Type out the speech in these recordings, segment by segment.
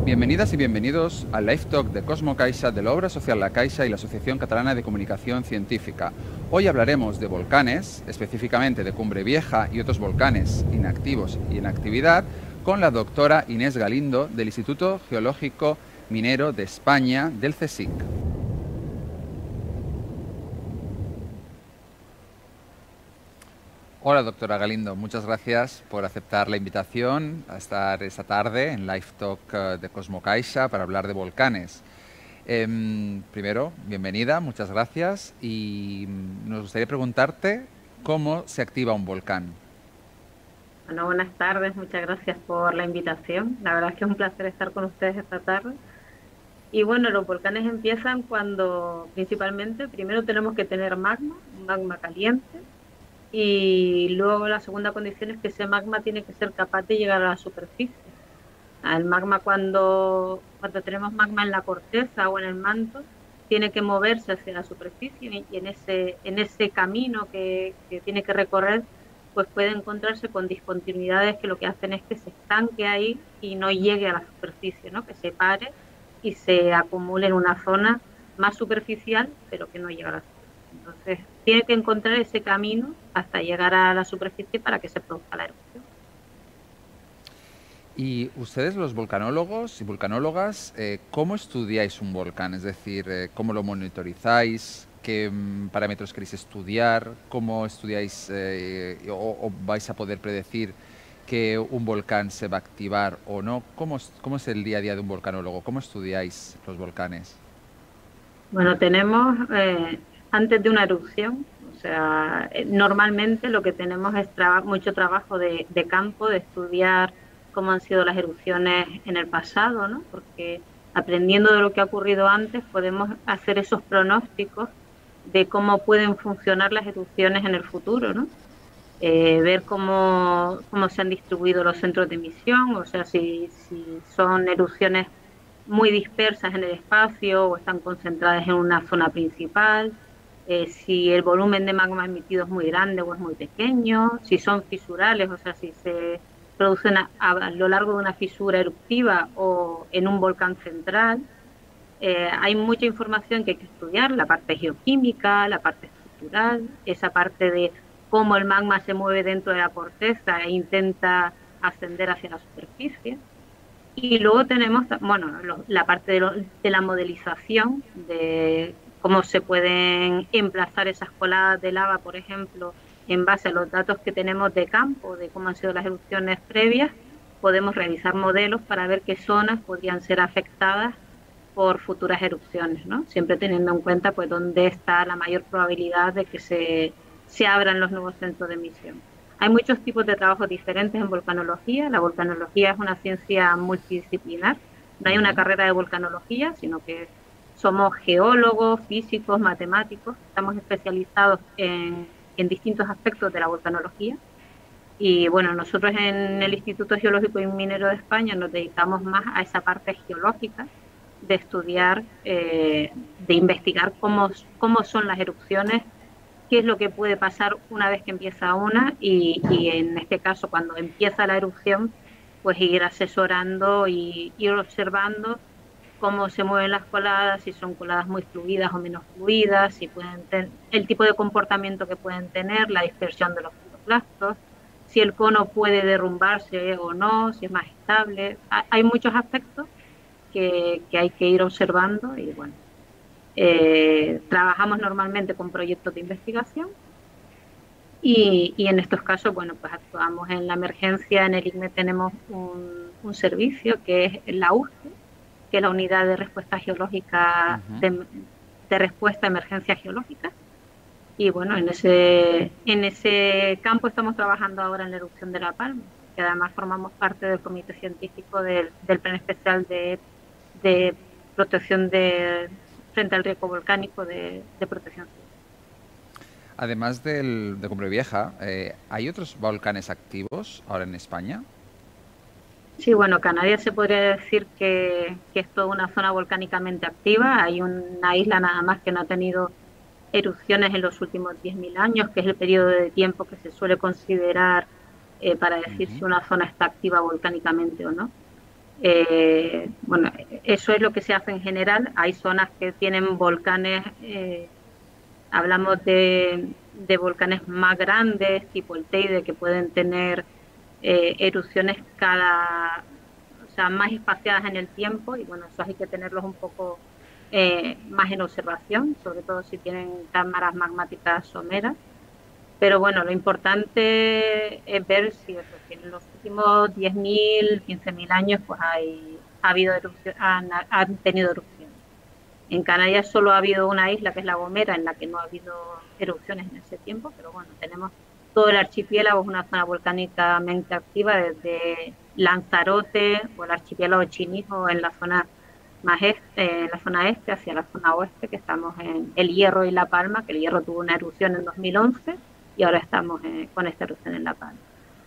Bienvenidas y bienvenidos al Live Talk de Cosmo Caixa de la Obra Social La Caixa y la Asociación Catalana de Comunicación Científica. Hoy hablaremos de volcanes, específicamente de Cumbre Vieja y otros volcanes inactivos y en actividad, con la doctora Inés Galindo del Instituto Geológico Minero de España del CSIC. Hola, doctora Galindo. Muchas gracias por aceptar la invitación a estar esta tarde en Live Talk de Cosmo Caixa para hablar de volcanes. Primero, bienvenida, muchas gracias. Y nos gustaría preguntarte cómo se activa un volcán. Bueno, buenas tardes, muchas gracias por la invitación. La verdad es que es un placer estar con ustedes esta tarde. Y bueno, los volcanes empiezan cuando principalmente primero tenemos que tener magma, un magma caliente, y luego la segunda condición es que ese magma tiene que ser capaz de llegar a la superficie. El magma cuando tenemos magma en la corteza o en el manto, tiene que moverse hacia la superficie y en ese camino que tiene que recorrer, pues puede encontrarse con discontinuidades que lo que hacen es que se estanque ahí y no llegue a la superficie, ¿no? Que se pare y se acumule en una zona más superficial, pero que no llega a la superficie. Entonces, tiene que encontrar ese camino hasta llegar a la superficie para que se produzca la erupción. Y ustedes, los volcanólogos y volcanólogas, ¿cómo estudiáis un volcán? Es decir, ¿cómo lo monitorizáis? ¿Qué parámetros queréis estudiar? ¿Cómo estudiáis o vais a poder predecir que un volcán se va a activar o no? ¿Cómo es el día a día de un volcanólogo? ¿Cómo estudiáis los volcanes? Bueno, tenemos antes de una erupción, o sea, normalmente lo que tenemos es mucho trabajo de campo, de estudiar cómo han sido las erupciones en el pasado, ¿no? Porque aprendiendo de lo que ha ocurrido antes, podemos hacer esos pronósticos de cómo pueden funcionar las erupciones en el futuro, ¿no? Ver cómo se han distribuido los centros de emisión, o sea, si son erupciones muy dispersas en el espacio o están concentradas en una zona principal, si el volumen de magma emitido es muy grande o es muy pequeño, si son fisurales, o sea, si se producen a lo largo de una fisura eruptiva o en un volcán central. Hay mucha información que hay que estudiar, la parte geoquímica, la parte estructural, esa parte de cómo el magma se mueve dentro de la corteza e intenta ascender hacia la superficie. Y luego tenemos, bueno, la parte de la modelización, de cómo se pueden emplazar esas coladas de lava, por ejemplo, en base a los datos que tenemos de campo, de cómo han sido las erupciones previas, podemos realizar modelos para ver qué zonas podrían ser afectadas por futuras erupciones, ¿no? Siempre teniendo en cuenta pues dónde está la mayor probabilidad de que se abran los nuevos centros de emisión. Hay muchos tipos de trabajos diferentes en volcanología. La volcanología es una ciencia multidisciplinar. No hay una Ujú. carrera de volcanología, sino que somos geólogos, físicos, matemáticos. Estamos especializados en distintos aspectos de la volcanología. Y bueno, nosotros en el Instituto Geológico y Minero de España nos dedicamos más a esa parte geológica, de estudiar, de investigar cómo son las erupciones, qué es lo que puede pasar una vez que empieza una y en este caso cuando empieza la erupción, pues ir asesorando y ir observando cómo se mueven las coladas, si son coladas muy fluidas o menos fluidas, si pueden el tipo de comportamiento que pueden tener, la dispersión de los piroclastos, si el cono puede derrumbarse o no, si es más estable. Hay muchos aspectos que hay que ir observando y bueno, trabajamos normalmente con proyectos de investigación y en estos casos, bueno, pues actuamos en la emergencia. En el ICME tenemos un servicio que es la USGE, que es la Unidad de Respuesta Geológica Ujú. de Respuesta a Emergencias Geológicas. Y bueno, en ese campo estamos trabajando ahora en la erupción de La Palma, que además formamos parte del comité científico del Plan Especial de Protección frente al riesgo volcánico de protección civil. Además de Cumbre Vieja, ¿hay otros volcanes activos ahora en España? Sí, bueno, Canarias se podría decir que es toda una zona volcánicamente activa. Hay una isla nada más que no ha tenido erupciones en los últimos 10.000 años, que es el periodo de tiempo que se suele considerar para decir Ujú. si una zona está activa volcánicamente o no. Bueno, eso es lo que se hace en general. Hay zonas que tienen volcanes, hablamos de volcanes más grandes, tipo el Teide, que pueden tener erupciones o sea, más espaciadas en el tiempo, y bueno, eso hay que tenerlos un poco más en observación, sobre todo si tienen cámaras magmáticas someras. Pero bueno, lo importante es ver si, eso, si en los últimos 10.000, 15.000 años pues ha habido erupción, han tenido erupciones. En Canarias solo ha habido una isla, que es La Gomera, en la que no ha habido erupciones en ese tiempo, pero bueno, tenemos todo el archipiélago, es una zona volcánicamente activa desde Lanzarote o el archipiélago Chinijo en la zona más en la zona este hacia la zona oeste, que estamos en El Hierro y La Palma, que El Hierro tuvo una erupción en 2011 y ahora estamos con esta erupción en La Palma.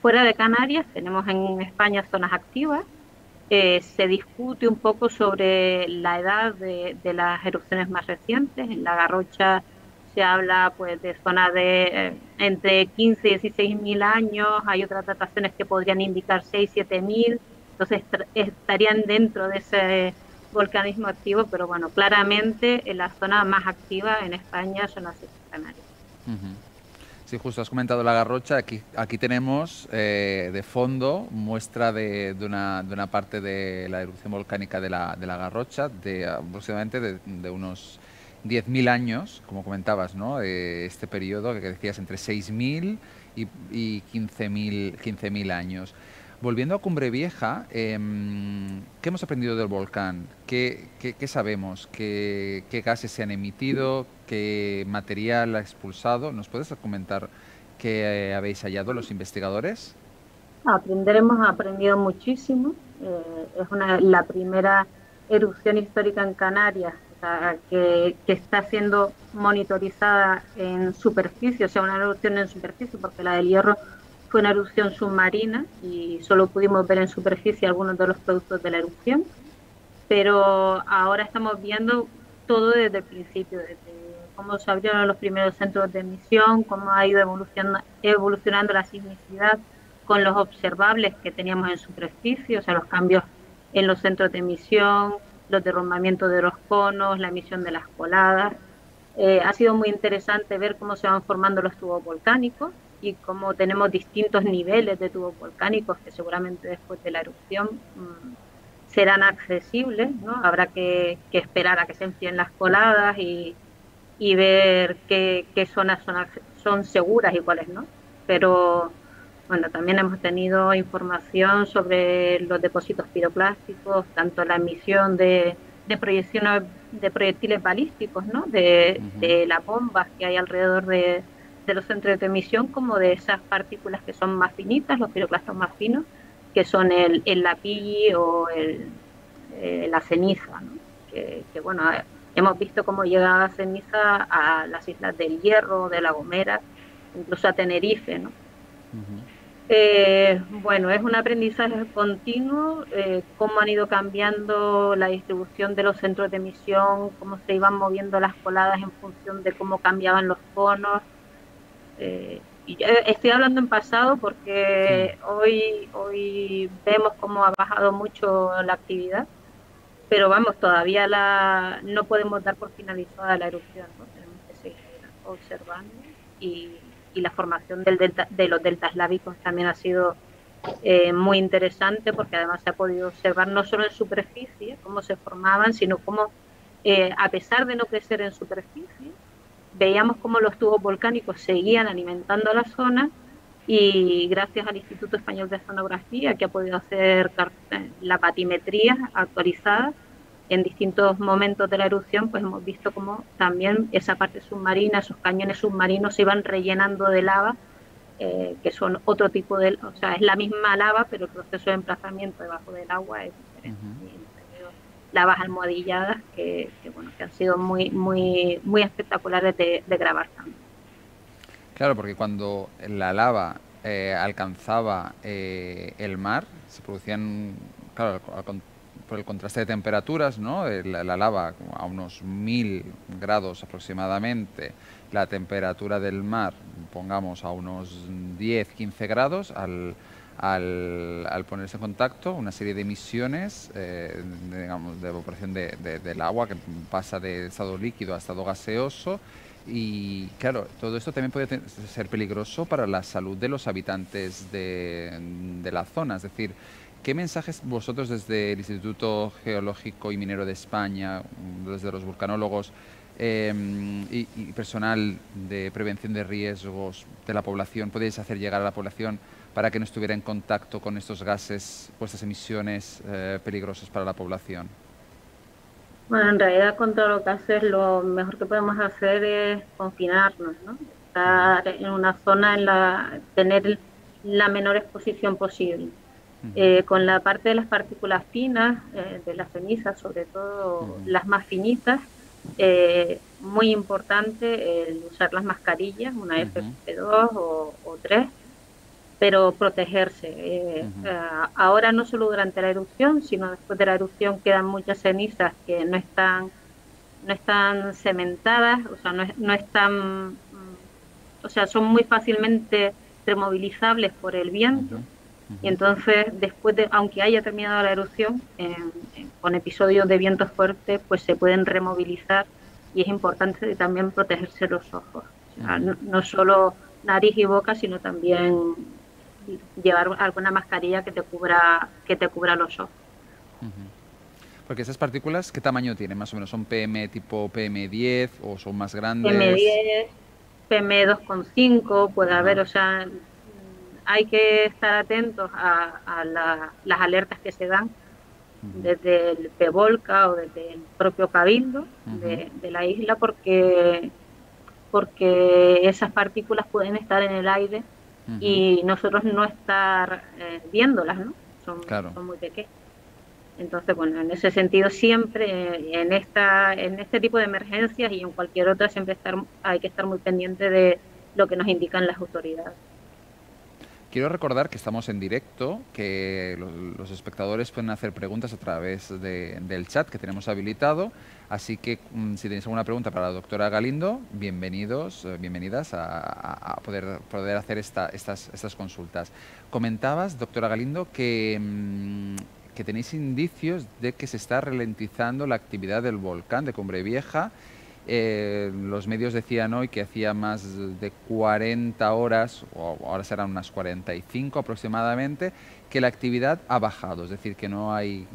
Fuera de Canarias tenemos en España zonas activas. Se discute un poco sobre la edad de las erupciones más recientes. En La Garrocha se habla pues de zonas de entre 15 y 16 mil años. Hay otras dataciones que podrían indicar 6, 7 mil. Entonces estarían dentro de ese volcanismo activo, pero bueno, claramente en la zona más activa en España son las Islas Canarias. Ujú. Sí, justo has comentado la Garrocha. Aquí tenemos de fondo muestra de una parte de la erupción volcánica de la Garrocha, de aproximadamente de unos 10.000 años, como comentabas, ¿no? Este periodo que decías entre 6.000 y 15.000 años. Volviendo a Cumbre Vieja, ¿qué hemos aprendido del volcán? ¿Qué sabemos? ¿Qué gases se han emitido? ¿Qué material ha expulsado? ¿Nos puedes comentar qué habéis hallado los investigadores? Hemos aprendido muchísimo. Es la primera erupción histórica en Canarias, o sea, que está siendo monitorizada en superficie, o sea, una erupción en superficie, porque la del Hierro fue una erupción submarina y solo pudimos ver en superficie algunos de los productos de la erupción, pero ahora estamos viendo todo desde el principio, desde cómo se abrieron los primeros centros de emisión, cómo ha ido evolucionando la sismicidad con los observables que teníamos en superficie, o sea, los cambios en los centros de emisión, los derrumbamientos de los conos, la emisión de las coladas. Ha sido muy interesante ver cómo se van formando los tubos volcánicos y cómo tenemos distintos niveles de tubos volcánicos que seguramente después de la erupción serán accesibles, ¿no? Habrá que esperar a que se enfríen las coladas y ver qué zonas son seguras y cuáles no. Pero bueno, también hemos tenido información sobre los depósitos piroclásticos, tanto la emisión de proyecciones de proyectiles balísticos, ¿no? Ujú, De las bombas que hay alrededor de los centros de emisión, como de esas partículas que son más finitas, los piroclastos más finos, que son el lapilli o la ceniza, ¿no? Bueno, hemos visto cómo llega la ceniza a las islas del Hierro, de La Gomera, incluso a Tenerife, ¿no? ujú. Bueno, es un aprendizaje continuo, cómo han ido cambiando la distribución de los centros de emisión, cómo se iban moviendo las coladas en función de cómo cambiaban los conos. Y yo estoy hablando en pasado Sí. porque hoy vemos cómo ha bajado mucho la actividad, pero vamos, todavía no podemos dar por finalizada la erupción, ¿no? Tenemos que seguir observando y la formación de los deltas lábicos también ha sido muy interesante porque además se ha podido observar no solo en superficie cómo se formaban, sino cómo, a pesar de no crecer en superficie, veíamos cómo los tubos volcánicos seguían alimentando la zona y gracias al Instituto Español de Oceanografía, que ha podido hacer la batimetría actualizada en distintos momentos de la erupción, pues hemos visto cómo también esa parte submarina, esos cañones submarinos se iban rellenando de lava, que son otro tipo o sea, es la misma lava, pero el proceso de emplazamiento debajo del agua es diferente. Ujú. Y hemos tenido lavas almohadilladas bueno, que han sido muy espectaculares de grabar también. Claro, porque cuando la lava alcanzaba el mar, se producían, claro, por el contraste de temperaturas, ¿no? La lava a unos 1.000 grados aproximadamente, la temperatura del mar, pongamos a unos 10, 15 grados, al ponerse en contacto, una serie de emisiones, digamos, de evaporación del agua que pasa de estado líquido a estado gaseoso. Y claro, todo esto también puede ser peligroso para la salud de los habitantes de la zona. Es decir, ¿qué mensajes vosotros desde el Instituto Geológico y Minero de España, desde los vulcanólogos y personal de prevención de riesgos de la población, podéis hacer llegar a la población para que no estuviera en contacto con estos gases o estas emisiones peligrosas para la población? Bueno, en realidad con todo lo que haces, lo mejor que podemos hacer es confinarnos, ¿no? Ujú, Estar en una zona tener la menor exposición posible. ujú, Con la parte de las partículas finas, de las cenizas, sobre todo ujú, las más finitas, muy importante el usar las mascarillas, una ujú, FFP2 o 3, pero protegerse. ujú, Ahora no solo durante la erupción, sino después de la erupción quedan muchas cenizas que no están cementadas, o sea, no están, o sea, son muy fácilmente removilizables por el ujú, viento. Y ujú. entonces, después de, aunque haya terminado la erupción, con episodios de vientos fuertes, pues se pueden removilizar y es importante también protegerse los ojos. O sea, Ujú, no solo nariz y boca, sino también llevar alguna mascarilla que te cubra los ojos. ujú. Porque esas partículas, ¿qué tamaño tienen? Más o menos, ¿son PM tipo PM10 o son más grandes? PM10, PM2,5 puede haber, Ajá. o sea, hay que estar atentos a las alertas que se dan Ujú, desde el PEVOLCA o desde el propio Cabildo ujú, de la isla, porque esas partículas pueden estar en el aire ujú. y nosotros no estar viéndolas, ¿no? Claro. Son muy pequeñas. Entonces, bueno, en ese sentido siempre, en este tipo de emergencias y en cualquier otra, hay que estar muy pendiente de lo que nos indican las autoridades. Quiero recordar que estamos en directo, que los espectadores pueden hacer preguntas a través del chat que tenemos habilitado. Así que si tenéis alguna pregunta para la doctora Galindo, bienvenidos, bienvenidas a poder hacer estas consultas. Comentabas, doctora Galindo, que tenéis indicios de que se está ralentizando la actividad del volcán de Cumbre Vieja. Los medios decían hoy que hacía más de 40 horas, o ahora serán unas 45 aproximadamente, que la actividad ha bajado, es decir, que no hay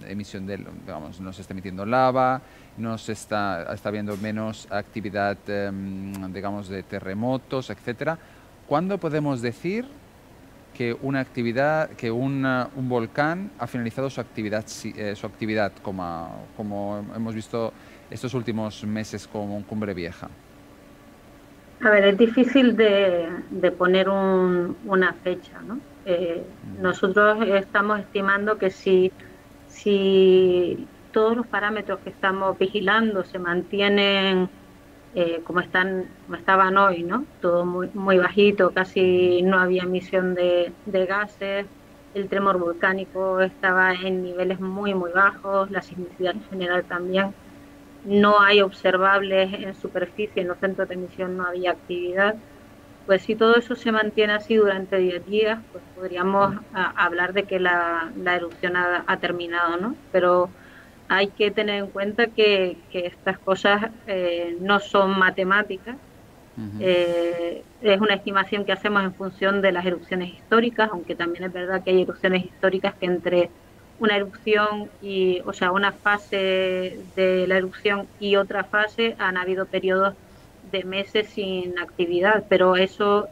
emisión de, digamos, no se está emitiendo lava, no se está habiendo menos actividad, digamos, de terremotos, etcétera. ¿Cuándo podemos decir que una actividad, que un volcán ha finalizado su actividad, su actividad como hemos visto estos últimos meses con Cumbre Vieja? A ver, es difícil de poner una fecha, ¿no? Ujú, Nosotros estamos estimando que si todos los parámetros que estamos vigilando se mantienen como estaban hoy, ¿no? Todo muy bajito, ujú, casi no había emisión de gases, el tremor volcánico estaba en niveles muy bajos, la sismicidad en general también. No hay observables en superficie, en los centros de emisión no había actividad. Pues si todo eso se mantiene así durante 10 días, pues podríamos hablar de que la erupción ha terminado, ¿no? Pero hay que tener en cuenta que estas cosas no son matemáticas, ujú, es una estimación que hacemos en función de las erupciones históricas, aunque también es verdad que hay erupciones históricas que entre una erupción y, o sea, una fase de la erupción y otra fase han habido periodos de meses sin actividad, pero eso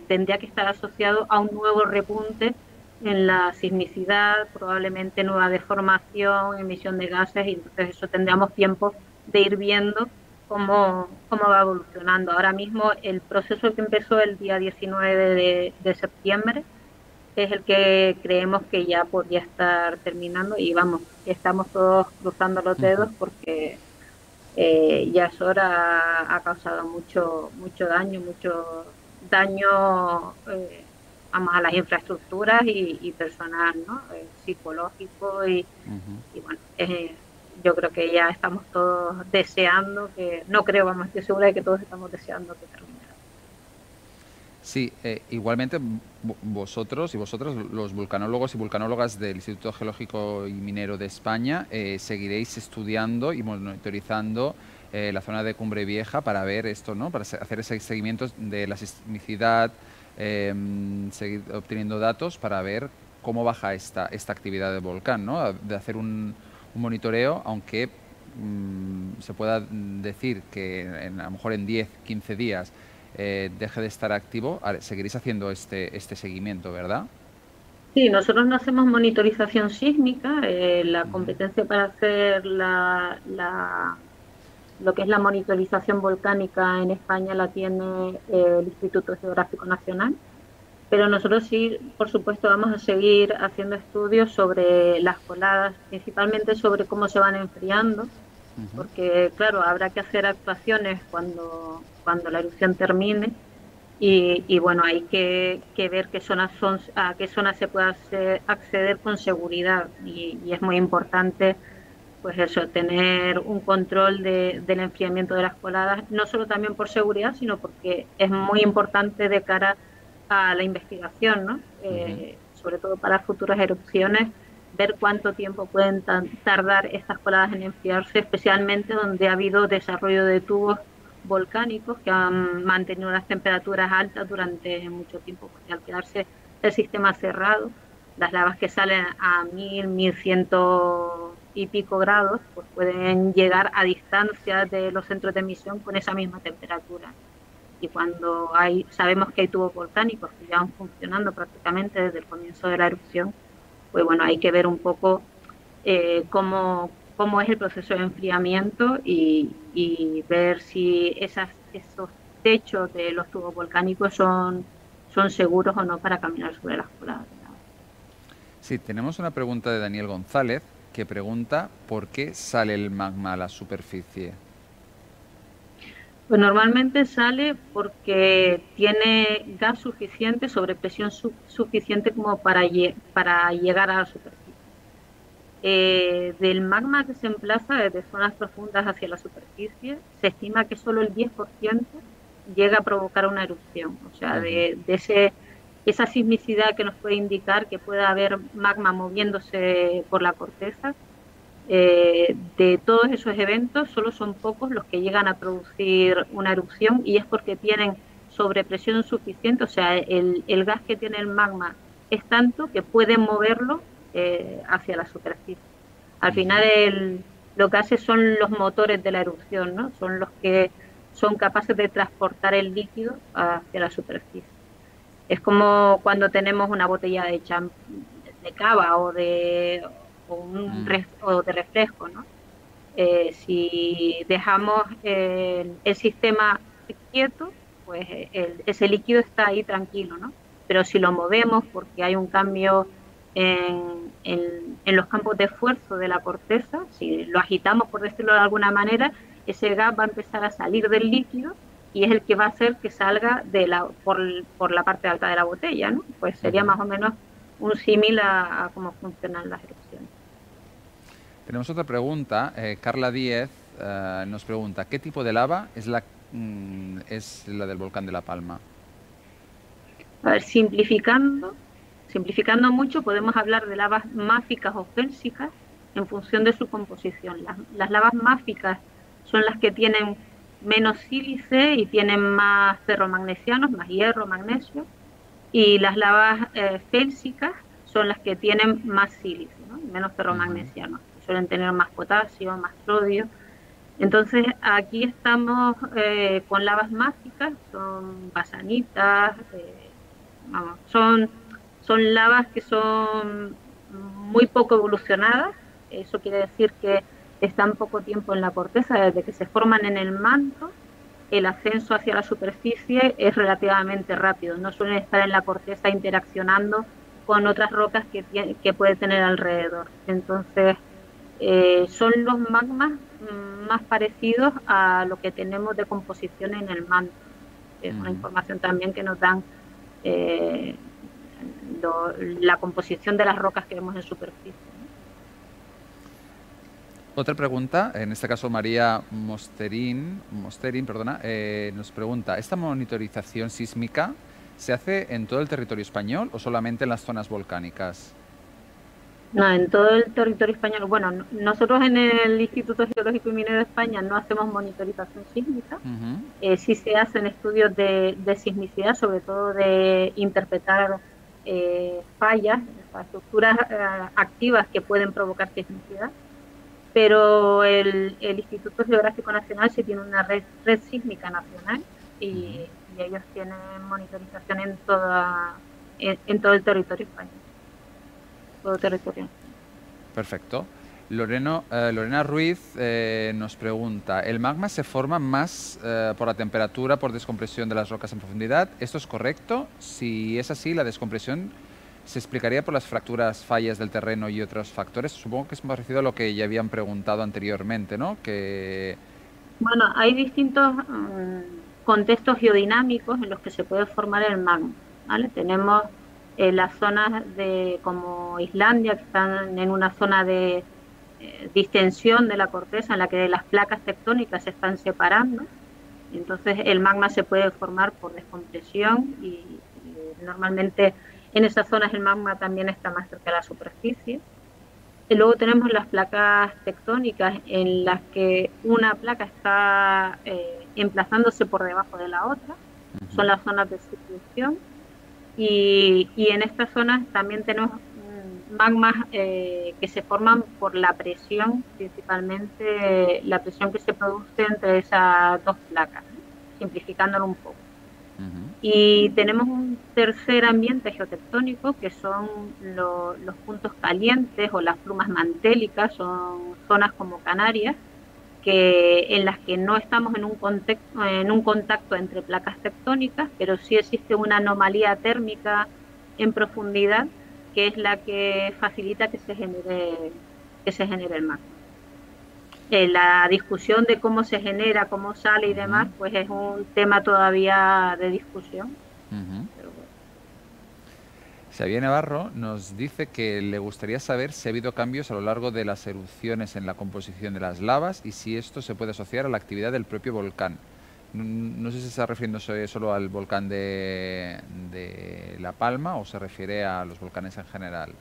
tendría que estar asociado a un nuevo repunte en la sismicidad, probablemente nueva deformación, emisión de gases, y entonces eso tendríamos tiempo de ir viendo cómo va evolucionando. Ahora mismo el proceso que empezó el día 19 de septiembre es el que creemos que ya podría estar terminando y vamos, estamos todos cruzando los ujú. dedos porque ya es hora, ha causado mucho daño vamos, a las infraestructuras y personal, ¿no? Psicológico Ujú. y bueno, yo creo que ya estamos todos deseando que, no creo, vamos, estoy segura de que todos estamos deseando que termine. Sí, igualmente vosotros y vosotras, los vulcanólogos y vulcanólogas del Instituto Geológico y Minero de España, seguiréis estudiando y monitorizando la zona de Cumbre Vieja para ver esto, ¿no? Para hacer ese seguimiento de la sismicidad, seguir obteniendo datos para ver cómo baja esta actividad del volcán, ¿no? De hacer un monitoreo, aunque se pueda decir que a lo mejor en 10, 15 días deje de estar activo, seguiréis haciendo este seguimiento, ¿verdad? Sí, nosotros no hacemos monitorización sísmica, la Ujú, competencia para hacer lo que es la monitorización volcánica en España la tiene el Instituto Geográfico Nacional, pero nosotros sí, por supuesto, vamos a seguir haciendo estudios sobre las coladas, principalmente sobre cómo se van enfriando, ujú. porque claro, habrá que hacer actuaciones cuando la erupción termine y bueno, hay que ver qué zonas son, a qué zonas se puede acceder con seguridad y es muy importante pues eso, tener un control del enfriamiento de las coladas, no solo también por seguridad, sino porque es muy importante de cara a la investigación, ¿no? Ujú. Sobre todo para futuras erupciones, ver cuánto tiempo pueden tardar estas coladas en enfriarse, especialmente donde ha habido desarrollo de tubos volcánicos que han mantenido las temperaturas altas durante mucho tiempo, porque al quedarse el sistema cerrado, las lavas que salen a 1100 y pico grados, pues pueden llegar a distancia de los centros de emisión con esa misma temperatura. Y cuando sabemos que hay tubos volcánicos que ya van funcionando prácticamente desde el comienzo de la erupción, pues bueno, hay que ver un poco cómo es el proceso de enfriamiento y ver si esos techos de los tubos volcánicos son seguros o no para caminar sobre las coladas de lava. Sí, tenemos una pregunta de Daniel González que pregunta ¿por qué sale el magma a la superficie? Pues normalmente sale porque tiene gas suficiente, sobre presión suficiente como para llegar a la superficie. Del magma que se emplaza desde zonas profundas hacia la superficie, se estima que solo el 10% llega a provocar una erupción. O sea, Ujú, esa sismicidad que nos puede indicar que pueda haber magma moviéndose por la corteza, de todos esos eventos, solo son pocos los que llegan a producir una erupción y es porque tienen sobrepresión suficiente, o sea, el gas que tiene el magma es tanto que puede moverlo hacia la superficie. Al final ujú. lo que hace son los motores de la erupción, ¿no? Son los que son capaces de transportar el líquido hacia la superficie. Es como cuando tenemos una botella de cava Mm, o de refresco, ¿no? Si dejamos el sistema quieto, pues ese líquido está ahí tranquilo, ¿no? Pero si lo movemos porque hay un cambio en los campos de esfuerzo de la corteza, si lo agitamos, por decirlo de alguna manera, ese gas va a empezar a salir del líquido y es el que va a hacer que salga por la parte alta de la botella, ¿no? Pues sería ujú. más o menos un símil a cómo funcionan las erupciones. Tenemos otra pregunta. Carla Díez nos pregunta ¿qué tipo de lava es la del volcán de La Palma? A ver, simplificando mucho, podemos hablar de lavas máficas o félsicas en función de su composición. Las lavas máficas son las que tienen menos sílice y tienen más ferromagnesianos, más hierro, magnesio, y las lavas félsicas son las que tienen más sílice, ¿no? Y menos Ujú, ferromagnesianos. Suelen tener más potasio, más sodio. Entonces, aquí estamos con lavas mágicas, son basanitas, vamos, son lavas que son muy poco evolucionadas. Eso quiere decir que están poco tiempo en la corteza, desde que se forman en el manto, el ascenso hacia la superficie es relativamente rápido. No suelen estar en la corteza interaccionando con otras rocas que puede tener alrededor. Entonces, son los magmas más parecidos a lo que tenemos de composición en el manto. Es una ujú. información también que nos dan eh, la composición de las rocas que vemos en superficie, ¿no? Otra pregunta, en este caso María Mosterin, perdona, nos pregunta, ¿esta monitorización sísmica ¿Se hace en todo el territorio español o solamente en las zonas volcánicas? No, en todo el territorio español. Bueno, nosotros en el Instituto Geológico y Minero de España no hacemos monitorización sísmica. Ujú, Sí se hacen estudios de sismicidad, sobre todo de interpretar fallas, estructuras activas que pueden provocar sismicidad. Pero el Instituto Geográfico Nacional sí tiene una red sísmica nacional ujú. y ellos tienen monitorización en todo el territorio español, todo territorio. Perfecto. Lorena Ruiz nos pregunta, ¿el magma se forma más por la temperatura, por descompresión de las rocas en profundidad? ¿Esto es correcto? Si es así, la descompresión se explicaría por las fracturas, fallas del terreno y otros factores. Supongo que es parecido a lo que ya habían preguntado anteriormente, ¿no? Que... Bueno, hay distintos contextos geodinámicos en los que se puede formar el magma, ¿vale? Tenemos las zonas como Islandia, que están en una zona de distensión de la corteza en la que las placas tectónicas se están separando. Entonces el magma se puede formar por descompresión y normalmente en esas zonas el magma también está más cerca de la superficie. Y luego tenemos las placas tectónicas en las que una placa está emplazándose por debajo de la otra, son Ujú, las zonas de subducción, y en estas zonas también tenemos magmas que se forman por la presión, principalmente la presión que se produce entre esas dos placas, ¿no? Simplificándolo un poco. ujú, Y tenemos un tercer ambiente geotectónico que son los puntos calientes o las plumas mantélicas, son zonas como Canarias, en las que no estamos en un contacto entre placas tectónicas, pero sí existe una anomalía térmica en profundidad que es la que facilita que se genere el magma. La discusión de cómo se genera, cómo sale y demás, ujú, pues es un tema todavía de discusión. ujú. Pero bueno. Xavier Navarro nos dice que le gustaría saber si ha habido cambios a lo largo de las erupciones en la composición de las lavas y si esto se puede asociar a la actividad del propio volcán. No sé si está refiriéndose solo al volcán de La Palma o se refiere a los volcanes en general.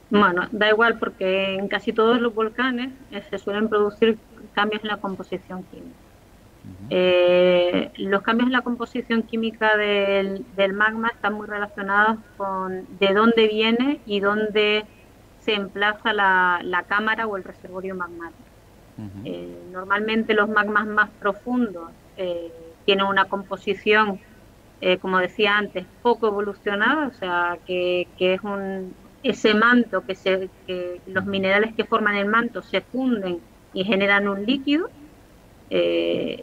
Bueno, da igual porque en casi todos los volcanes se suelen producir cambios en la composición química. Ujú, Los cambios en la composición química del magma están muy relacionados con de dónde viene y dónde se emplaza la cámara o el reservorio magmático. ujú, Normalmente los magmas más profundos tienen una composición, como decía antes, poco evolucionada, o sea, que es ese manto, que los ujú, minerales que forman el manto se funden y generan un líquido,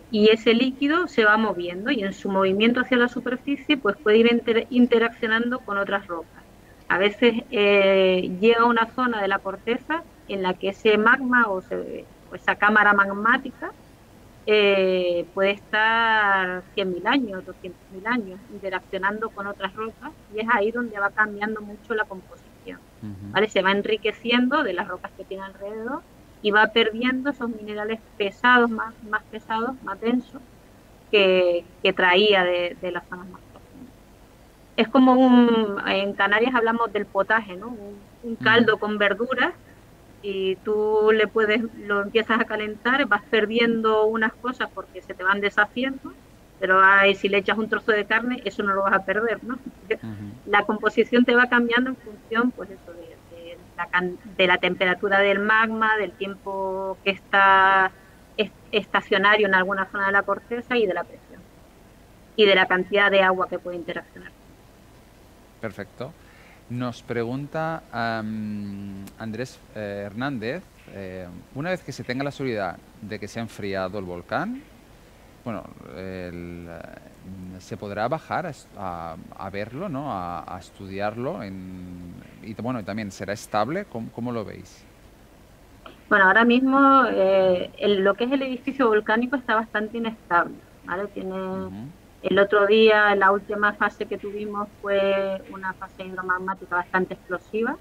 y ese líquido se va moviendo y en su movimiento hacia la superficie pues puede ir interaccionando con otras rocas. A veces llega a una zona de la corteza en la que ese magma o esa cámara magmática puede estar 100.000 años, 200.000 años interaccionando con otras rocas y es ahí donde va cambiando mucho la composición. ujú. ¿Vale? Se va enriqueciendo de las rocas que tiene alrededor y va perdiendo esos minerales pesados, más pesados, más densos, que traía de las zonas más profundas. Es como en Canarias hablamos del potaje, ¿no? Un Ujú, caldo con verduras y tú lo empiezas a calentar, vas perdiendo unas cosas porque se te van deshaciendo, pero si le echas un trozo de carne, eso no lo vas a perder, ¿no? ujú. La composición te va cambiando en función, pues eso, de la temperatura del magma, del tiempo que está estacionario en alguna zona de la corteza y de la presión y de la cantidad de agua que puede interaccionar. Perfecto. Nos pregunta Andrés Hernández, una vez que se tenga la seguridad de que se ha enfriado el volcán, bueno, se podrá bajar a verlo, ¿no? A estudiarlo y bueno, y también será estable. ¿Cómo lo veis? Bueno, ahora mismo lo que es el edificio volcánico está bastante inestable, ¿vale? Ujú, El otro día, la última fase que tuvimos fue una fase hidromagmática bastante explosiva,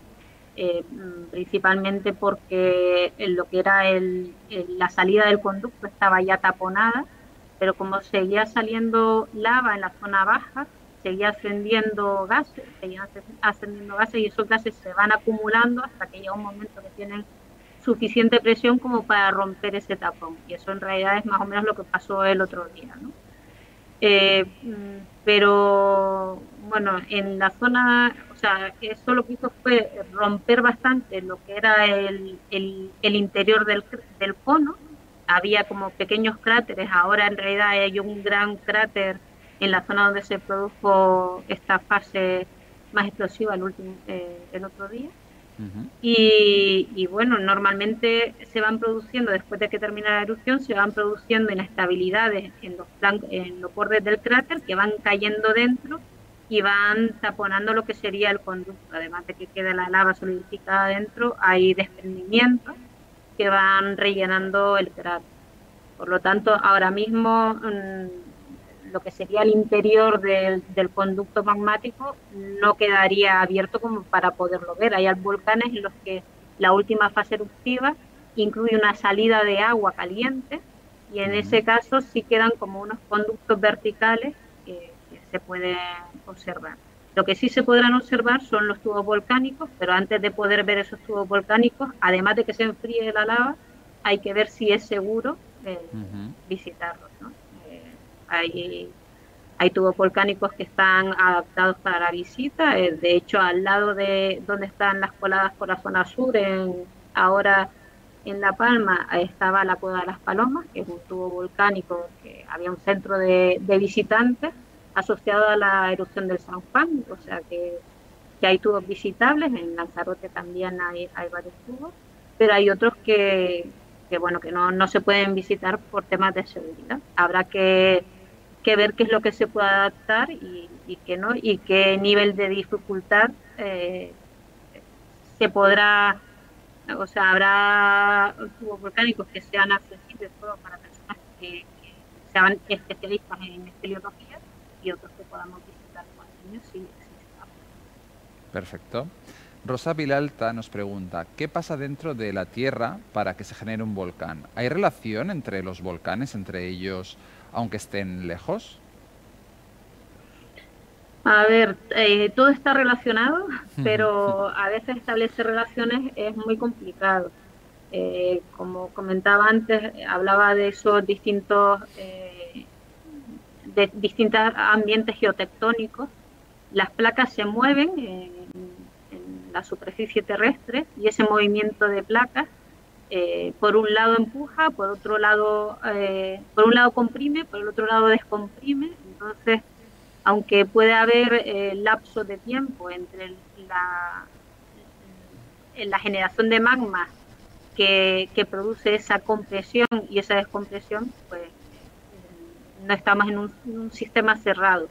principalmente porque lo que era la salida del conducto estaba ya taponada, pero como seguía saliendo lava en la zona baja, seguía ascendiendo gases y esos gases se van acumulando hasta que llega un momento que tienen suficiente presión como para romper ese tapón. Y eso en realidad es más o menos lo que pasó el otro día, ¿no? Pero bueno, en la zona, o sea, eso lo que hizo fue romper bastante lo que era el interior del cono. Había como pequeños cráteres, ahora en realidad hay un gran cráter en la zona donde se produjo esta fase más explosiva el otro día. Ujú. Y bueno, normalmente se van produciendo, después de que termina la erupción, se van produciendo inestabilidades en los bordes del cráter que van cayendo dentro y van taponando lo que sería el conducto. Además de que queda la lava solidificada dentro, hay desprendimientos que van rellenando el cráter. Por lo tanto, ahora mismo lo que sería el interior del conducto magmático no quedaría abierto como para poderlo ver. Hay volcanes en los que la última fase eruptiva incluye una salida de agua caliente y en Ujú. ese caso sí quedan como unos conductos verticales que se pueden observar. Lo que sí se podrán observar son los tubos volcánicos, pero antes de poder ver esos tubos volcánicos, además de que se enfríe la lava, hay que ver si es seguro Ujú. visitarlos, ¿no? Hay, hay tubos volcánicos que están adaptados para la visita. De hecho, al lado de donde están las coladas por la zona sur, ahora en La Palma, estaba la Cueva de las Palomas, que es un tubo volcánico que había un centro de visitantes asociado a la erupción del San Juan, o sea que hay tubos visitables. En Lanzarote también hay varios tubos, pero hay otros que bueno, que no se pueden visitar por temas de seguridad. Habrá que ver qué es lo que se puede adaptar y qué no, y qué nivel de dificultad se podrá, o sea, habrá tubos volcánicos que sean accesibles solo para personas que sean especialistas en espeleología y otros que podamos visitar con niños si está. Perfecto. Rosa Vilalta nos pregunta, ¿qué pasa dentro de la Tierra para que se genere un volcán? ¿Hay relación entre los volcanes, entre ellos, aunque estén lejos? A ver, todo está relacionado, pero a veces establecer relaciones es muy complicado. Como comentaba antes, hablaba de esos de distintos ambientes geotectónicos. Las placas se mueven en la superficie terrestre y ese movimiento de placas, por un lado empuja, por un lado comprime, por el otro lado descomprime. Entonces, aunque puede haber lapsos de tiempo entre la generación de magma que produce esa compresión y esa descompresión, pues no estamos en un sistema cerrado.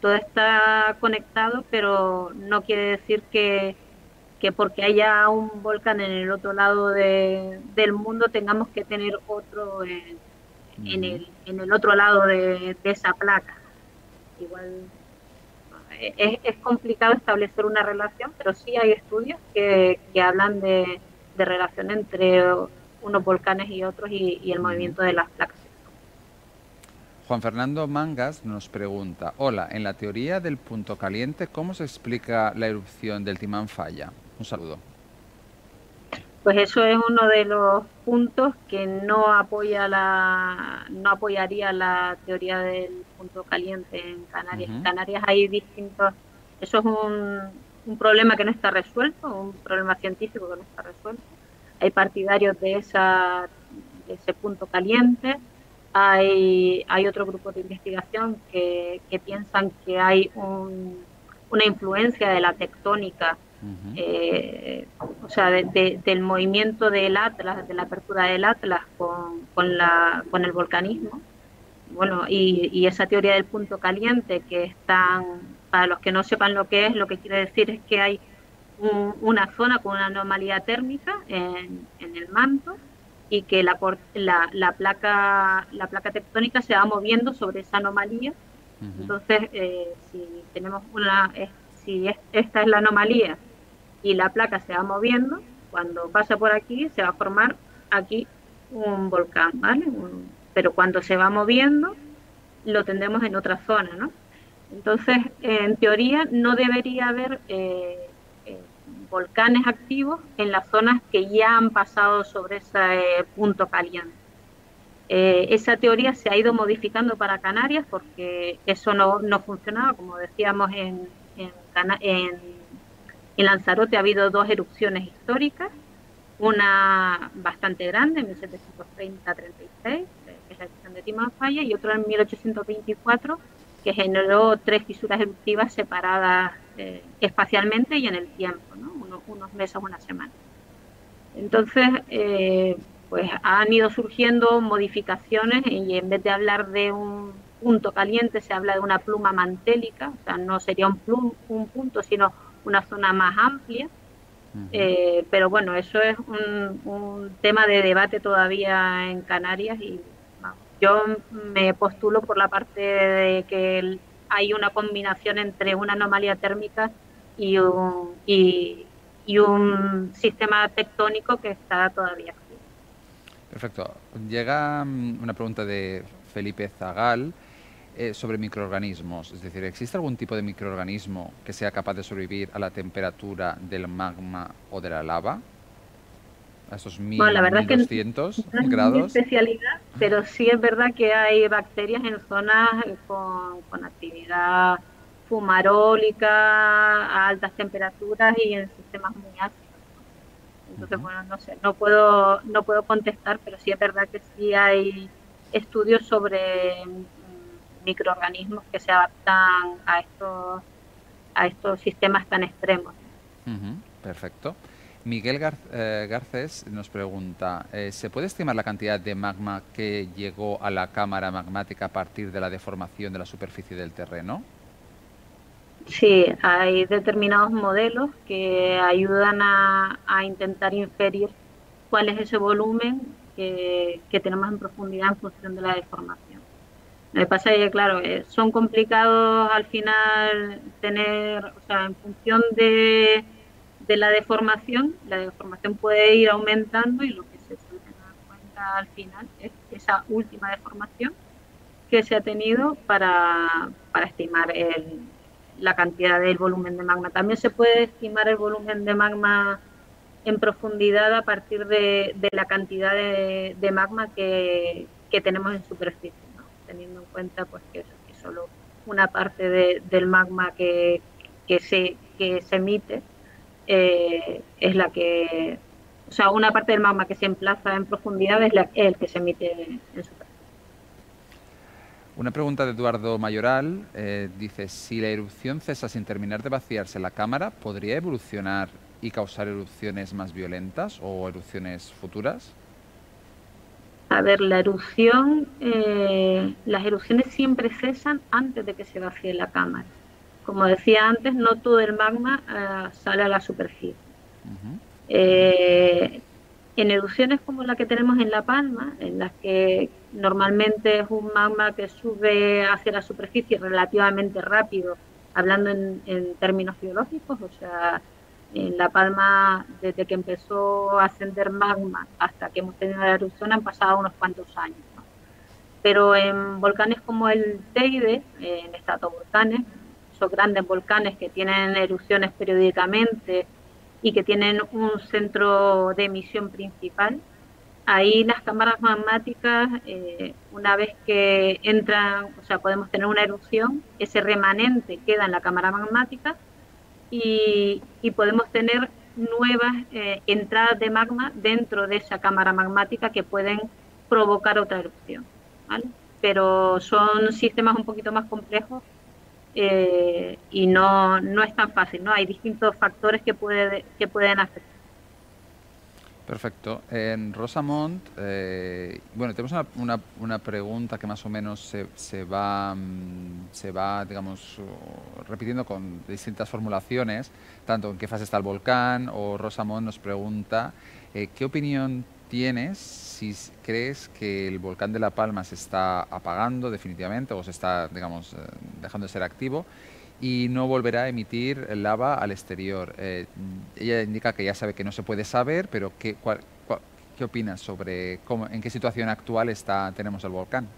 Todo está conectado, pero no quiere decir que porque haya un volcán en el otro lado del mundo tengamos que tener otro Ujú. en el otro lado de esa placa. Igual es complicado establecer una relación, pero sí hay estudios que hablan de relación entre unos volcanes y otros y el Ujú. movimiento de las placas. Juan Fernando Mangas nos pregunta, hola, en la teoría del punto caliente, ¿cómo se explica la erupción del Timán Falla? Un saludo. Pues eso es uno de los puntos que no apoyaría la teoría del punto caliente en Canarias. En Ujú. Canarias hay distintos, eso es un problema que no está resuelto, un problema científico que no está resuelto. Hay partidarios de ese punto caliente, hay otro grupo de investigación que piensan que hay una influencia de la tectónica, Ujú. o sea, del movimiento del Atlas, de la apertura del Atlas con el volcanismo. Bueno, y esa teoría del punto caliente, que están, para los que no sepan lo que es, lo que quiere decir es que hay una zona con una anomalía térmica en el manto y que la placa tectónica se va moviendo sobre esa anomalía. Ujú. Entonces, si tenemos esta es la anomalía y la placa se va moviendo, cuando pasa por aquí se va a formar aquí un volcán, ¿vale? Pero cuando se va moviendo lo tendremos en otra zona, ¿no? Entonces, en teoría, no debería haber volcanes activos en las zonas que ya han pasado sobre ese punto caliente. Esa teoría se ha ido modificando para Canarias porque eso no funcionaba, como decíamos en Lanzarote ha habido dos erupciones históricas, una bastante grande en 1730-36, que es la erupción de Timanfaya, y otra en 1824, que generó tres fisuras eruptivas separadas espacialmente y en el tiempo, ¿no? Unos meses, una semana. Entonces, pues han ido surgiendo modificaciones y en vez de hablar de un punto caliente se habla de una pluma mantélica, o sea, no sería un punto, sino una zona más amplia. Pero bueno, eso es un tema de debate todavía en Canarias y vamos, yo me postulo por la parte de que hay una combinación entre una anomalía térmica y un sistema tectónico que está todavía activo. Perfecto. Llega una pregunta de Felipe Zagal sobre microorganismos. Es decir, ¿existe algún tipo de microorganismo que sea capaz de sobrevivir a la temperatura del magma o de la lava? A esos Bueno, 1000, la verdad es que 1200 no es mi grados. especialidad, pero sí es verdad que hay bacterias en zonas con actividad fumarólica a altas temperaturas y en sistemas muy ácidos, ¿no? Entonces, Ujú. bueno, no sé, no puedo contestar, pero sí es verdad que sí hay estudios sobre microorganismos que se adaptan a estos sistemas tan extremos, ¿no? Ujú, perfecto. Miguel Garcés nos pregunta, ¿se puede estimar la cantidad de magma que llegó a la cámara magmática a partir de la deformación de la superficie del terreno? Sí, hay determinados modelos que ayudan a intentar inferir cuál es ese volumen que tenemos en profundidad en función de la deformación. Lo que pasa es que, claro, son complicados al final tener, o sea, en función de la deformación puede ir aumentando y lo que se suele tener en cuenta al final es esa última deformación que se ha tenido para estimar la cantidad del volumen de magma. También se puede estimar el volumen de magma en profundidad a partir de la cantidad de magma que tenemos en superficie, ¿no? Teniendo en cuenta pues que solo una parte del magma que se emite es la que, o sea, una parte del magma que se emplaza en profundidad es el que se emite en superficie. Una pregunta de Eduardo Mayoral dice, si la erupción cesa sin terminar de vaciarse la cámara, ¿podría evolucionar y causar erupciones más violentas o erupciones futuras? A ver, las erupciones siempre cesan antes de que se vacíe la cámara. Como decía antes, no todo el magma sale a la superficie. Ujú. Eh, en erupciones como la que tenemos en La Palma, en las que normalmente es un magma que sube hacia la superficie relativamente rápido, hablando en términos geológicos, o sea, en La Palma, desde que empezó a ascender magma hasta que hemos tenido la erupción, han pasado unos cuantos años, ¿no? Pero en volcanes como el Teide, en estratovolcanes, esos grandes volcanes que tienen erupciones periódicamente y que tienen un centro de emisión principal, ahí las cámaras magmáticas, una vez que entran, o sea, podemos tener una erupción, ese remanente queda en la cámara magmática y podemos tener nuevas entradas de magma dentro de esa cámara magmática que pueden provocar otra erupción, ¿vale? Pero son sistemas un poquito más complejos y no es tan fácil, ¿no? Hay distintos factores que pueden afectar. Perfecto. En Rosamond, bueno, tenemos una pregunta que más o menos se va, digamos, repitiendo con distintas formulaciones, tanto en qué fase está el volcán, o Rosamond nos pregunta, ¿qué opinión tienes si crees que el volcán de La Palma se está apagando definitivamente o se está, digamos, dejando de ser activo? Y no volverá a emitir lava al exterior. Ella indica que ya sabe que no se puede saber, pero ¿qué opinas sobre en qué situación actual tenemos el volcán?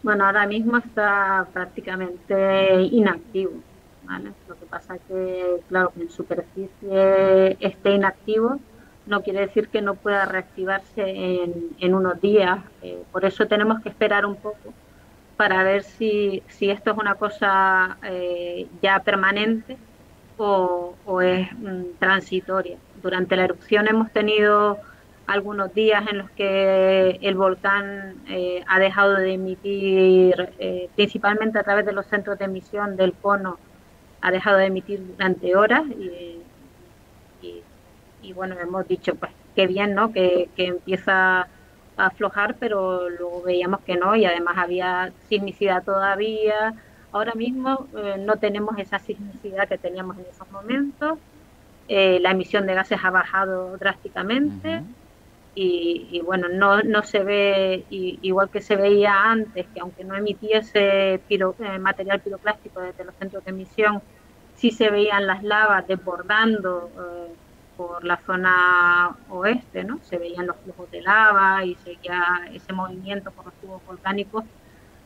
Bueno, ahora mismo está prácticamente inactivo, ¿vale? Lo que pasa es que, claro, que en superficie esté inactivo no quiere decir que no pueda reactivarse en unos días. Por eso tenemos que esperar un poco para ver si esto es una cosa ya permanente o es transitoria. Durante la erupción hemos tenido algunos días en los que el volcán ha dejado de emitir, principalmente a través de los centros de emisión del cono, ha dejado de emitir durante horas y, y bueno, hemos dicho, pues qué bien, ¿no? Que empieza a aflojar, pero luego veíamos que no y además había sismicidad todavía. Ahora mismo no tenemos esa sismicidad que teníamos en esos momentos. La emisión de gases ha bajado drásticamente Ujú. y bueno, no se ve igual que se veía antes, que aunque no emitiese material piroclástico desde los centros de emisión, sí se veían las lavas desbordando por la zona oeste, ¿no? Se veían los flujos de lava y seguía ese movimiento por los tubos volcánicos.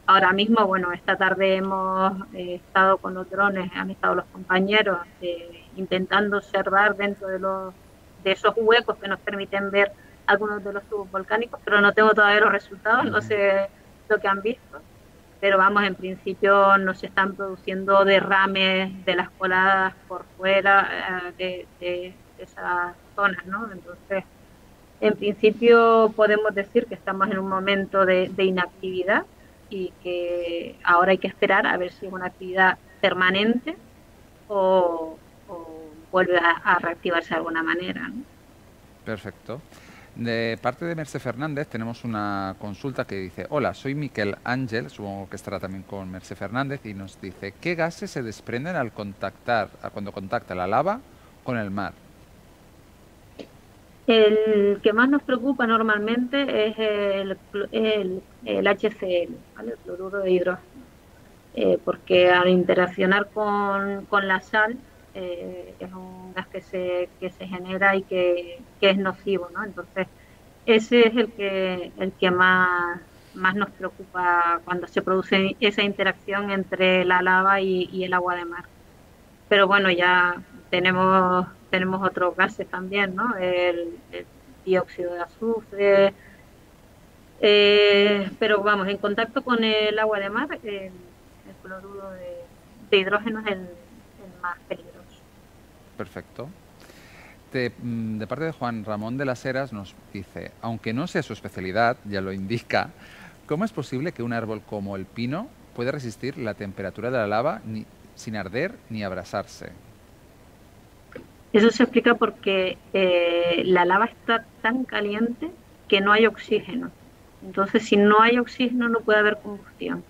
Ahora mismo, bueno, esta tarde hemos estado con los drones, han estado los compañeros intentando observar dentro de esos huecos que nos permiten ver algunos de los tubos volcánicos, pero no tengo todavía los resultados, no Ujú. sé lo que han visto, pero vamos, en principio no se están produciendo derrames de las coladas por fuera de esas zonas, ¿no? Entonces, en principio podemos decir que estamos en un momento de inactividad y que ahora hay que esperar a ver si es una actividad permanente o vuelve a reactivarse de alguna manera, ¿no? Perfecto. De parte de Merce Fernández tenemos una consulta que dice: hola, soy Miquel Ángel, supongo que estará también con Merce Fernández, y nos dice: ¿qué gases se desprenden al contactar, cuando contacta la lava con el mar? El que más nos preocupa normalmente es el HCl, ¿vale? El cloruro de hidrógeno, porque al interaccionar con la sal es un gas que se genera y que es nocivo, ¿no? Entonces, ese es el que más nos preocupa cuando se produce esa interacción entre la lava y el agua de mar. Pero bueno, ya tenemos otros gases también, ¿no? El dióxido de azufre, pero vamos, en contacto con el agua de mar, el cloruro de hidrógeno es el más peligroso. Perfecto. De parte de Juan Ramón de las Heras nos dice: aunque no sea su especialidad, ya lo indica, ¿cómo es posible que un árbol como el pino pueda resistir la temperatura de la lava sin arder ni abrasarse? Eso se explica porque la lava está tan caliente que no hay oxígeno. Entonces, si no hay oxígeno, no puede haber combustión.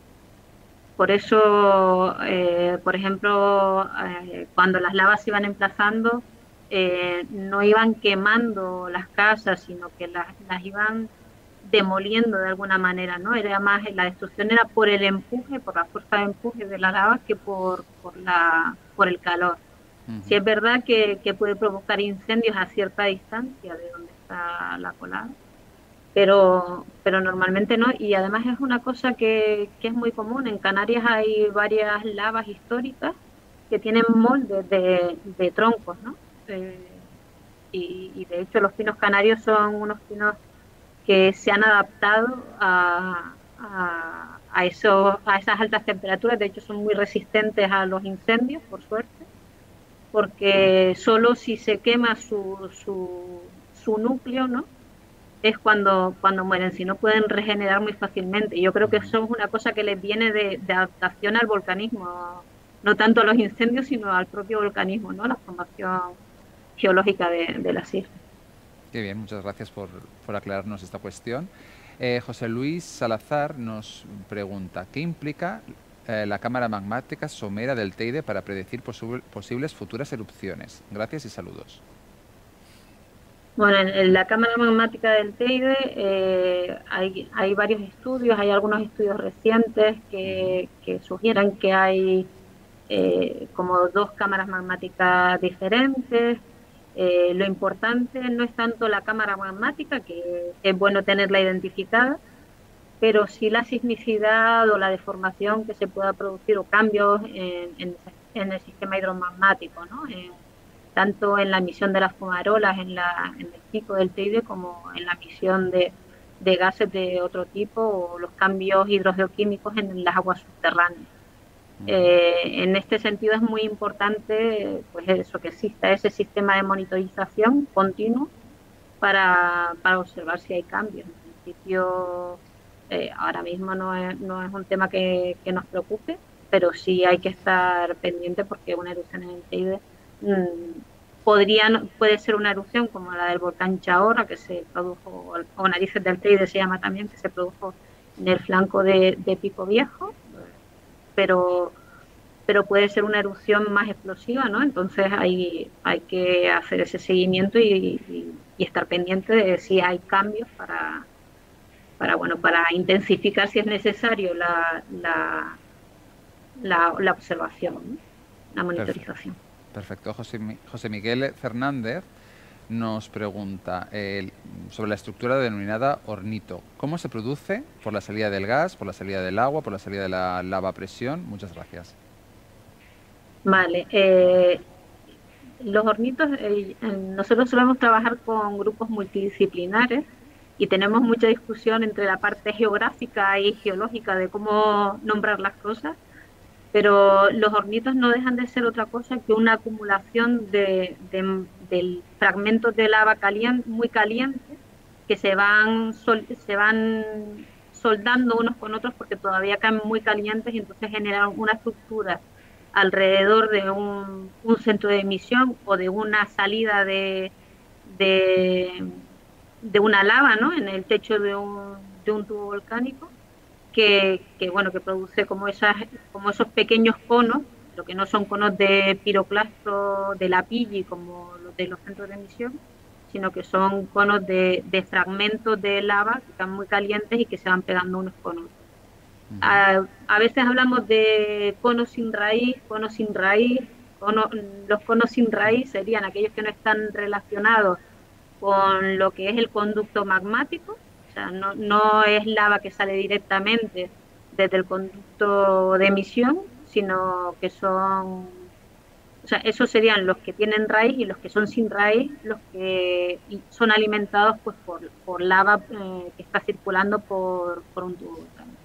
Por eso, por ejemplo, cuando las lavas se iban emplazando, no iban quemando las casas, sino que las iban demoliendo de alguna manera, ¿no? Era más, la destrucción era por el empuje, por la fuerza de empuje de la lava que por el calor. Sí Ujú. es verdad que puede provocar incendios a cierta distancia de donde está la colada, pero normalmente no. Y además es una cosa que es muy común. En Canarias hay varias lavas históricas que tienen moldes de troncos, ¿no? Y de hecho los pinos canarios son unos pinos que se han adaptado a esas altas temperaturas. De hecho son muy resistentes a los incendios, por suerte, porque solo si se quema su núcleo, ¿no? Es cuando mueren, si no pueden regenerar muy fácilmente. Yo creo que Ujú. eso es una cosa que les viene de adaptación al volcanismo, no tanto a los incendios, sino al propio volcanismo, ¿no? La formación geológica de las islas. Qué bien, muchas gracias por aclararnos esta cuestión. José Luis Salazar nos pregunta: ¿qué implica la cámara magmática somera del Teide para predecir posibles futuras erupciones? Gracias y saludos. Bueno, en la cámara magmática del Teide hay varios estudios, hay algunos estudios recientes Ujú. que sugieren que hay como dos cámaras magmáticas diferentes. Lo importante no es tanto la cámara magmática, que es bueno tenerla identificada, pero sí la sismicidad o la deformación que se pueda producir o cambios en el sistema hidromagmático, ¿no? Tanto en la emisión de las fumarolas en el pico del Teide como en la emisión de gases de otro tipo o los cambios hidrogeoquímicos en las aguas subterráneas. En este sentido es muy importante pues eso, que exista ese sistema de monitorización continuo para observar si hay cambios. En principio, ahora mismo no es un tema que nos preocupe, pero sí hay que estar pendiente porque una erupción en el Teide puede ser una erupción como la del volcán Chaorra, que se produjo, o Narices del Teide se llama también, que se produjo en el flanco de Pico Viejo, pero puede ser una erupción más explosiva, ¿no? Entonces hay que hacer ese seguimiento y estar pendiente de si hay cambios bueno, para intensificar si es necesario la observación, ¿no? La monitorización. Perfecto. José Miguel Fernández nos pregunta sobre la estructura denominada ornito. ¿Cómo se produce? ¿Por la salida del gas, por la salida del agua, por la salida de la lava a presión? Muchas gracias. Vale. Los hornitos, nosotros solemos trabajar con grupos multidisciplinares y tenemos mucha discusión entre la parte geográfica y geológica de cómo nombrar las cosas, pero los hornitos no dejan de ser otra cosa que una acumulación de fragmentos de lava muy caliente que se van soldando unos con otros porque todavía caen muy calientes y entonces generan una estructura alrededor de un centro de emisión o de una salida de, de una lava, ¿no? En el techo de un tubo volcánico bueno, que produce como esos pequeños conos, lo que no son conos de piroclasto de la Pili como los de los centros de emisión, sino que son conos de fragmentos de lava que están muy calientes y que se van pegando unos con otros. A veces hablamos de conos sin raíz, conos sin raíz. Los conos sin raíz serían aquellos que no están relacionados con lo que es el conducto magmático, o sea, no es lava que sale directamente desde el conducto de emisión, sino que o sea, esos serían los que tienen raíz y los que son sin raíz, los que son alimentados pues por lava que está circulando por un tubo volcánico.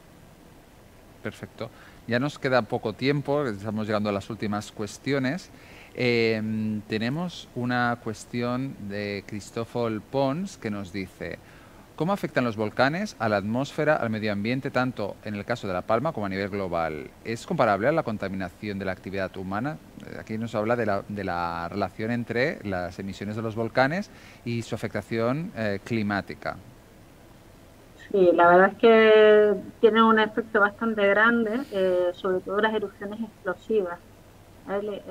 Perfecto. Ya nos queda poco tiempo, estamos llegando a las últimas cuestiones. Tenemos una cuestión de Cristófol Pons que nos dice: ¿cómo afectan los volcanes a la atmósfera, al medio ambiente, tanto en el caso de La Palma como a nivel global? ¿Es comparable a la contaminación de la actividad humana? Aquí nos habla de la relación entre las emisiones de los volcanes y su afectación climática. Sí, la verdad es que tienen un efecto bastante grande, sobre todo las erupciones explosivas. ¿Vale?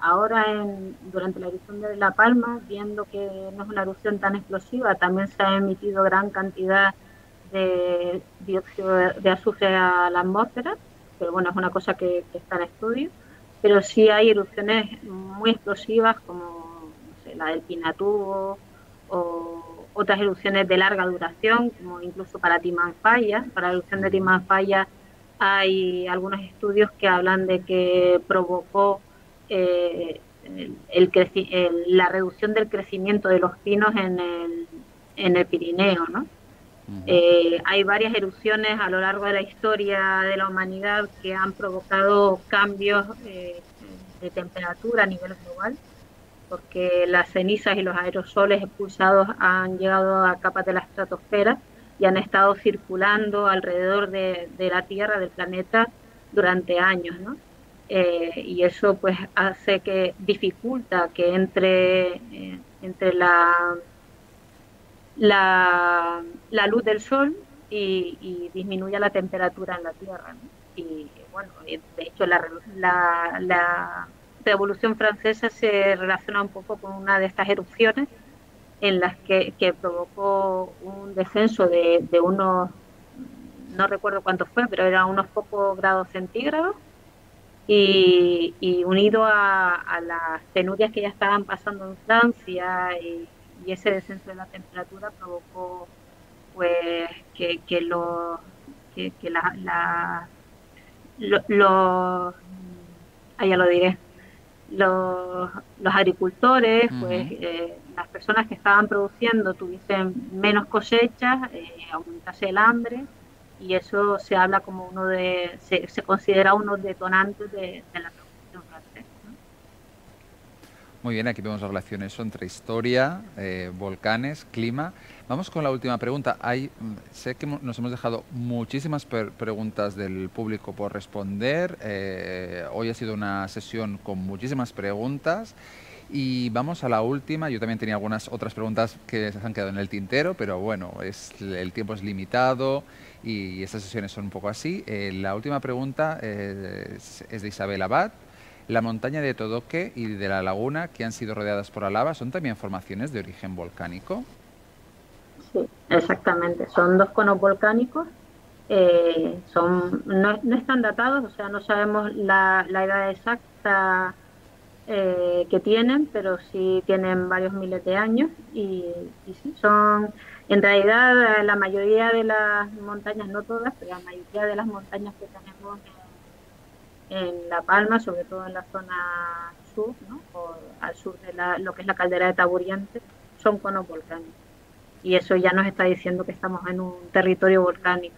Ahora, durante la erupción de La Palma, viendo que no es una erupción tan explosiva, también se ha emitido gran cantidad de dióxido de azufre a la atmósfera, pero bueno, es una cosa que está en estudio. Pero sí hay erupciones muy explosivas, como no sé, la del Pinatubo o otras erupciones de larga duración, como incluso para Timanfaya. Para la erupción de Timanfaya hay algunos estudios que hablan de que provocó la reducción del crecimiento de los pinos en el Pirineo, ¿no? Hay varias erupciones a lo largo de la historia de la humanidad que han provocado cambios de temperatura a nivel global, porque las cenizas y los aerosoles expulsados han llegado a capas de la estratosfera y han estado circulando alrededor de la Tierra, del planeta, durante años, ¿no? Y eso pues hace que dificulta que entre la luz del sol y disminuya la temperatura en la Tierra, ¿no? Y bueno, de hecho la Revolución Francesa se relaciona un poco con una de estas erupciones en las que provocó un descenso de unos, no recuerdo cuánto fue, pero eran unos pocos grados centígrados y unido a las penurias que ya estaban pasando en Francia y ese descenso de la temperatura provocó pues que los que los, ya lo diré, los agricultores, pues Ujú. las personas que estaban produciendo tuviesen menos cosechas, aumentase el hambre, y eso se habla como se considera uno detonantes de la Revolución Francesa, ¿no? Muy bien, aquí vemos la relación eso entre historia, volcanes, clima. Vamos con la última pregunta. Sé que nos hemos dejado muchísimas preguntas del público por responder. Hoy ha sido una sesión con muchísimas preguntas. Y vamos a la última. Yo también tenía algunas otras preguntas que se han quedado en el tintero, pero bueno, el tiempo es limitado y estas sesiones son un poco así. La última pregunta es de Isabel Abad. La montaña de Todoque y de la laguna, que han sido rodeadas por la lava, ¿son también formaciones de origen volcánico? Sí, exactamente. Son dos conos volcánicos. No están datados, o sea, no sabemos la edad exacta que tienen, pero sí tienen varios miles de años y sí, en realidad la mayoría de las montañas, no todas, pero la mayoría de las montañas que tenemos en La Palma, sobre todo en la zona sur, ¿no? O al sur de lo que es la caldera de Taburiente, son conos volcánicos. Y eso ya nos está diciendo que estamos en un territorio volcánico.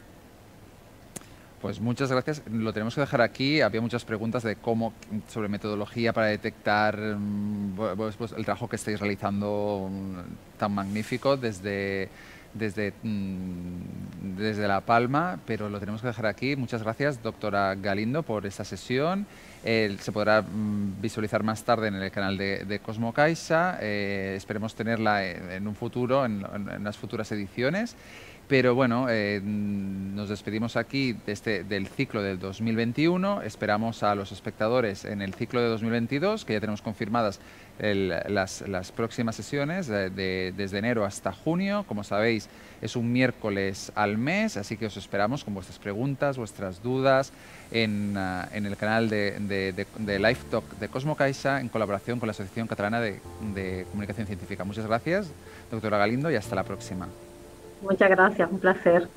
Pues muchas gracias. Lo tenemos que dejar aquí. Había muchas preguntas de cómo, sobre metodología para detectar pues, el trabajo que estáis realizando tan magnífico desde La Palma, pero lo tenemos que dejar aquí. Muchas gracias, doctora Galindo, por esta sesión. Se podrá visualizar más tarde en el canal de Cosmo Caixa. Esperemos tenerla en un futuro, en las futuras ediciones. Pero bueno, nos despedimos aquí del ciclo del 2021. Esperamos a los espectadores en el ciclo de 2022, que ya tenemos confirmadas las próximas sesiones desde enero hasta junio. Como sabéis, es un miércoles al mes, así que os esperamos con vuestras preguntas, vuestras dudas en el canal de Live Talk de Cosmo Caixa en colaboración con la Asociación Catalana de Comunicación Científica. Muchas gracias, doctora Galindo, y hasta la próxima. Muchas gracias, un placer.